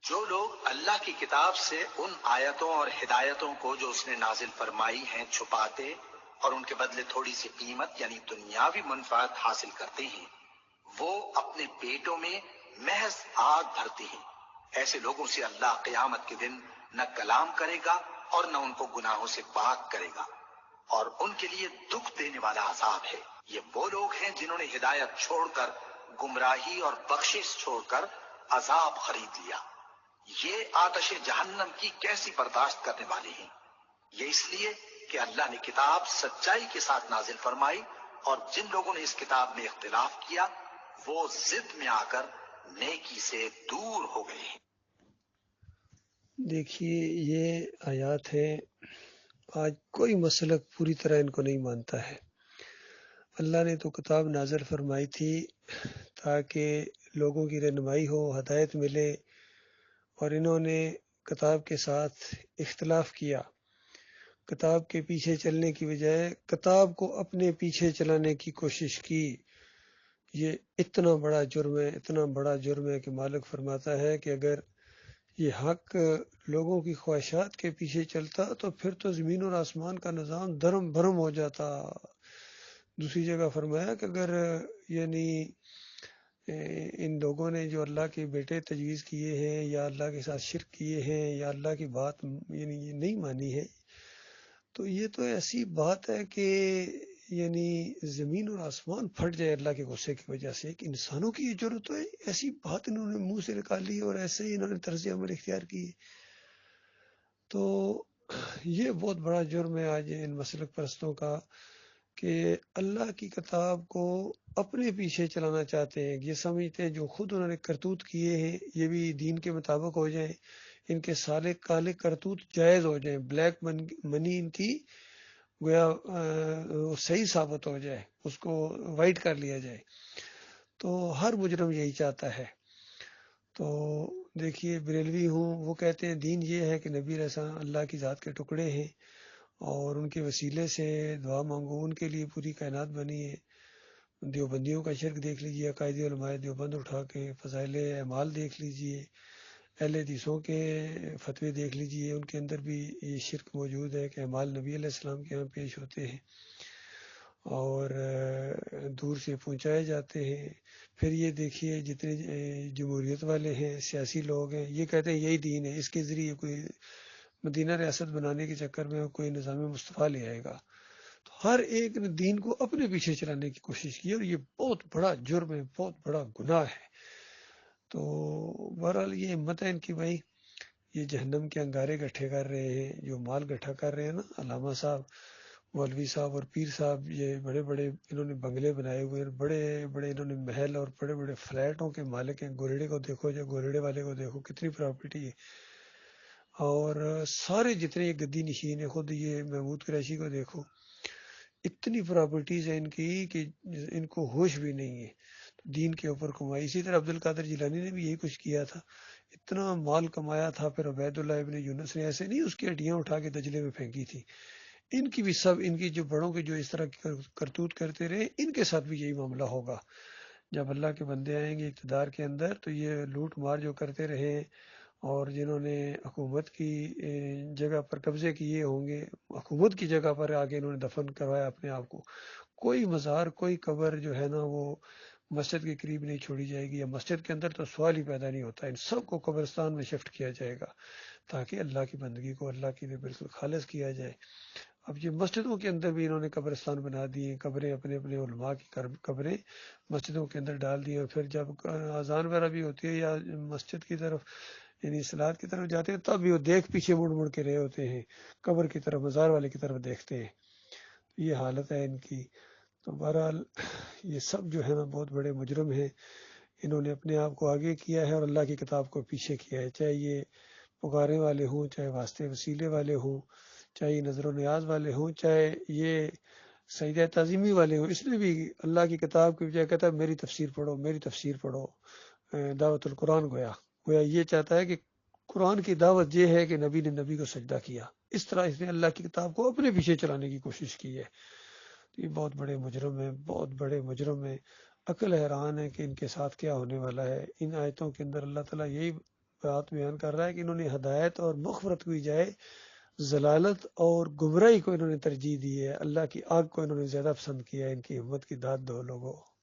جو لوگ اللہ کی کتاب سے ان آیتوں اور ہدایتوں کو جو اس نے نازل فرمائی ہیں چھپاتے اور ان کے بدلے تھوڑی سی قیمت یعنی دنیاوی منفعت حاصل کرتے ہیں، وہ اپنے پیٹوں میں محض آگ بھرتے ہیں۔ ایسے لوگوں سے اللہ قیامت کے دن نہ کلام کرے گا اور نہ ان کو گناہوں سے پاک کرے گا، اور ان کے لیے دکھ دینے والا عذاب ہے۔ یہ وہ لوگ ہیں جنہوں نے ہدایت چھوڑ کر گمراہی اور بخشش چھوڑ کر عذاب خرید لیا۔ یہ آتش جہنم کی کیسی برداشت کرنے والے ہیں۔ یہ اس لیے کہ اللہ نے کتاب سچائی کے ساتھ نازل فرمائی، اور جن لوگوں نے اس کتاب میں اختلاف کیا وہ ضد میں آ کر نیکی سے دور ہو گئے ہیں۔ دیکھیے یہ آیات ہیں، آج کوئی مسلک پوری طرح ان کو نہیں مانتا ہے۔ اللہ نے تو کتاب نازل فرمائی تھی تاکہ لوگوں کی رہنمائی ہو، ہدایت ملے، اور انہوں نے کتاب کے ساتھ اختلاف کیا۔ کتاب کے پیچھے چلنے کی بجائے کتاب کو اپنے پیچھے چلانے کی کوشش کی۔ یہ اتنا بڑا جرم ہے، اتنا بڑا جرم ہے کہ مالک فرماتا ہے کہ اگر یہ حق لوگوں کی خواہشات کے پیچھے چلتا تو پھر تو زمین اور آسمان کا نظام دھرم بھرم ہو جاتا۔ دوسری جگہ فرمایا کہ اگر یعنی ان لوگوں نے جو اللہ کے بیٹے تجویز کیے ہیں یا اللہ کے ساتھ شرک کیے ہیں یا اللہ کی بات یعنی یہ نہیں مانی ہے، تو یہ تو ایسی بات ہے کہ یعنی زمین اور آسمان پھٹ جائے اللہ کے غصے کی وجہ سے کہ انسانوں کی یہ ضرورت ہے، ایسی بات انہوں نے منہ سے نکالی اور ایسے ہی انہوں نے طرز عمل اختیار کی۔ تو یہ بہت بڑا جرم ہے آج ان مسلک پرستوں کا کہ اللہ کی کتاب کو اپنے پیچھے چلانا چاہتے ہیں۔ یہ سمجھتے ہیں جو خود انہوں نے کرتوت کیے ہیں یہ بھی دین کے مطابق ہو جائیں، ان کے سالے کالے کرتوت جائز ہو جائیں، بلیک منی ان کی گویا صحیح ثابت ہو جائے، اس کو وائٹ کر لیا جائے۔ تو ہر مجرم یہی چاہتا ہے۔ تو دیکھیے بریلوی ہوں، وہ کہتے ہیں دین یہ ہے کہ نبی علیہ السلام اللہ کی ذات کے ٹکڑے ہیں اور ان کے وسیلے سے دعا مانگو، ان کے لیے پوری کائنات بنی ہے۔ دیوبندیوں کا شرک دیکھ لیجیے، عقائد علماء دیوبند اٹھا کے، فضائل اعمال دیکھ لیجیے، اہل حدیثوں کے فتوے دیکھ لیجیے، ان کے اندر بھی یہ شرک موجود ہے کہ اعمال نبی علیہ السلام کے ہاں پیش ہوتے ہیں اور دور سے پہنچائے جاتے ہیں۔ پھر یہ دیکھیے جتنے جمہوریت والے ہیں، سیاسی لوگ ہیں، یہ کہتے ہیں یہی دین ہے، اس کے ذریعے کوئی مدینہ ریاست بنانے کے چکر میں کوئی نظام مصطفیٰ لے آئے گا۔ تو ہر ایک نے دین کو اپنے پیچھے چلانے کی کوشش کی، اور یہ بہت بڑا جرم ہے، بہت بڑا گناہ ہے۔ تو بہرحال یہ ہمت ہے ان کی، بھائی یہ جہنم کے انگارے گٹھے کر رہے ہیں، جو مال گٹھا کر رہے ہیں نا، علامہ صاحب، مولوی صاحب اور پیر صاحب، یہ بڑے بڑے انہوں نے بنگلے بنائے ہوئے ہیں، بڑے بڑے انہوں نے محل اور بڑے بڑے فلیٹوں کے مالک ہیں۔ گورڑے کو دیکھو، جو گورڑے والے کو دیکھو کتنی پراپرٹی ہے، اور سارے جتنے یہ گدی نشین ہیں، خود یہ محمود قریشی کو دیکھو، اتنی پراپرٹیز ہیں ان کی کہ ان کو ہوش بھی نہیں ہے دین کے اوپر کمائی۔ اسی طرح عبد القادر جیلانی نے بھی یہی کچھ کیا تھا، اتنا مال کمایا تھا۔ پھر عبید اللہ ابن یونس نے ایسے نہیں اس کی ہڈیاں اٹھا کے دجلے میں پھینکی تھی۔ ان کی بھی سب، ان کی جو بڑوں کے جو اس طرح کی کرتوت کرتے رہے، ان کے ساتھ بھی یہی معاملہ ہوگا۔ جب اللہ کے بندے آئیں گے اقتدار کے اندر تو یہ لوٹ مار جو کرتے رہے اور جنہوں نے حکومت کی جگہ پر قبضے کیے ہوں گے، حکومت کی جگہ پر آگے انہوں نے دفن کروایا اپنے آپ کو، کوئی مزار کوئی قبر جو ہے نا وہ مسجد کے قریب نہیں چھوڑی جائے گی، یا مسجد کے اندر تو سوال ہی پیدا نہیں ہوتا، ان سب کو قبرستان میں شفٹ کیا جائے گا تاکہ اللہ کی بندگی کو اللہ کے لیے بالکل خالص کیا جائے۔ اب یہ مسجدوں کے اندر بھی انہوں نے قبرستان بنا دیے، قبریں اپنے اپنے علماء کی قبریں مسجدوں کے اندر ڈال دی، اور پھر جب اذان وغیرہ بھی ہوتی ہے یا مسجد کی طرف یعنی صلاۃ کی طرف جاتے ہیں تب بھی وہ دیکھ پیچھے مڑ مڑ کے رہے ہوتے ہیں، قبر کی طرف، مزار والے کی طرف دیکھتے ہیں۔ یہ حالت ہے ان کی۔ تو بہرحال یہ سب جو ہے نا بہت بڑے مجرم ہیں، انہوں نے اپنے آپ کو آگے کیا ہے اور اللہ کی کتاب کو پیچھے کیا ہے، چاہے یہ پکارے والے ہوں، چاہے واسطے وسیلے والے ہوں، چاہے یہ نظر و نیاز والے ہوں، چاہے یہ سجدہ تعظیمی والے ہوں۔ اس نے بھی اللہ کی کتاب کی بجائے کہتا ہے میری تفسیر پڑھو، میری تفسیر پڑھو، دعوت القرآن گویا یہ چاہتا ہے کہ قرآن کی دعوت یہ ہے کہ نبی نے نبی کو سجدہ کیا، اس طرح اس نے اللہ کی کتاب کو اپنے پیچھے چلانے کی کوشش کی ہے۔ یہ بہت بڑے مجرم ہیں، بہت بڑے مجرم ہیں۔ عقل حیران ہے کہ ان کے ساتھ کیا ہونے والا ہے۔ ان آیتوں کے اندر اللہ تعالیٰ یہی بات بیان کر رہا ہے کہ انہوں نے ہدایت اور مغفرت کی جائے ضلالت اور گمراہی کو انہوں نے ترجیح دی ہے، اللہ کی آگ کو انہوں نے زیادہ پسند کیا ہے۔ ان کی ہمت کی داد دو لوگوں۔